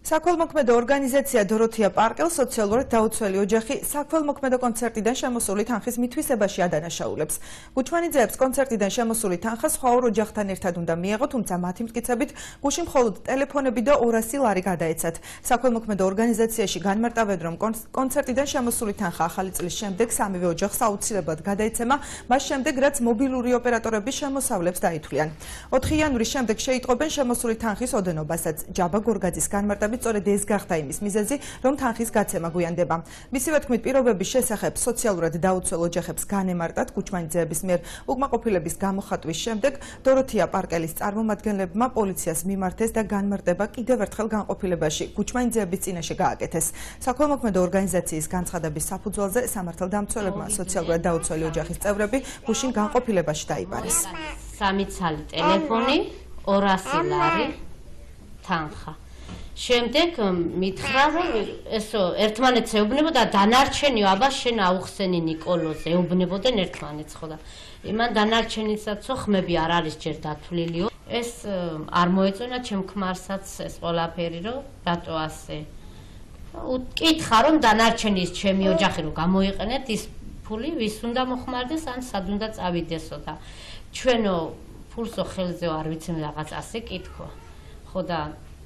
საქველმოქმედო ორგანიზაცია დოროთია პარკელ სოციალურად დაუცველი ოჯახი საქველმოქმედო კონცერტიდან შემოსული თანხის მითვისებაში ადანაშაულებს. გუჩმანიძეებს კონცერტიდან შემოსული თანხა სხვა ორ ოჯახთან ერთად უნდა მიეღო, თუმცა მათი მტკიცებით გუშინ მხოლოდ ტელეფონები და 200 ლარი გადაეცათ. საქველმოქმედო ორგანიზაციაში განმარტავენ, რომ კონცერტიდან შემოსული თანხა ახალი წლის შემდეგ სამივე ოჯახს აუცილებლად გადაეცემა, მას შემდეგ რაც მობილური ოპერატორების შემოსავლებს დაითვლიან. 4 იანვრის შემდეგ შეიტყობენ შემოსული თანხის ოდენობასაც. ჯაბა გორგაძის განმარტავებით სწორედ ეს გახდა იმის მიზეზი, რომ თანხის გაცემა გვიანდება. მისივე თქმით, პირობების შესახებ სოციალურად დაუცველ ოჯახებს განემარტათ გუჩმანიძეების მიერ უკმაყოფილების გამოხატვის შემდეგ დოროთია პარკელის წარმომადგენლებმა პოლიციას მიმართეს და განმარტება კიდევ ერთხელ განყოფილებაში გუჩმანიძეების წინაშე გააკეთეს. საქველმოქმედო ორგანიზაციის განცხადების საფუძველზე სამართალდამცველებმა სოციალურად დაუცველი ოჯახის წევრები გუშინ განყოფილებაში დაიბარეს. 3 ცალი ტელეფონი, 200 ლარი თანხა. შემდეგ მითხრა, რომ ესო ერთმანეთს ეუბნებოდა და დანარჩენიო აბა შენ აუხსენი ნიკოლოზე, ეუბნებოდნენ ერთმანეთს, ხო და იმან დანარჩენიცაცო ხმები არ არის ჯერ დათვლილიო. ეს არ მოეწონა ჩემ ქმარსაც ეს ყველაფერი, რომ რატო ასე. უთკითხა, რომ დანარჩენი ის ჩემი ოჯახი რომ გამოიყენეთ, ის ფული ვის უნდა მოხმარდეს, ან სად უნდა წავიდესო და ჩვენო ფულსო ხელზე არ ვიცი რაღაც ასე კითხვა. ხო და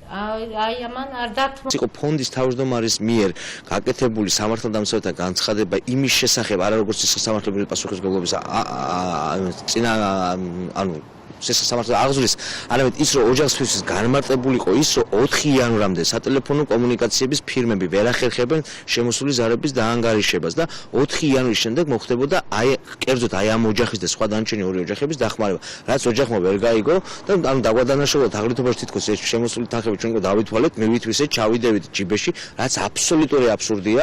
აი ამან არ დათმო. იყო ფონდის თავმჯდომარის მიერ გაკეთებული სამართალდამცველთა განცხადება იმის შესახებ, არა როგორც სამართლებრივი პასუხისმგებლობის წინა ანუ სამართალ აღზრდის, არამედ ის რომ ოჯახისთვის განმარტებული იყო ის, რომ 4 იანვრამდე სატელეფონო კომუნიკაციების ფირმები ვერ ახერხებენ შემოსული ზარების დაანგარიშებას და 4 იანვრის შემდეგ მოხდებოდა კერძოდ ამ ოჯახის და სხვა დანარჩენი ორი ოჯახების დახმარება, რაც ოჯახმა ვერ გაიგო და ანუ დაგვადანაშაულოთ აღრითობაში თითქოს ეს შემოსული თანხები ჩვენ უკვე დავითვალეთ, მივითვისეთ, ჩავიდევით ჯიბეში, რაც აბსოლუტური აბსურდია.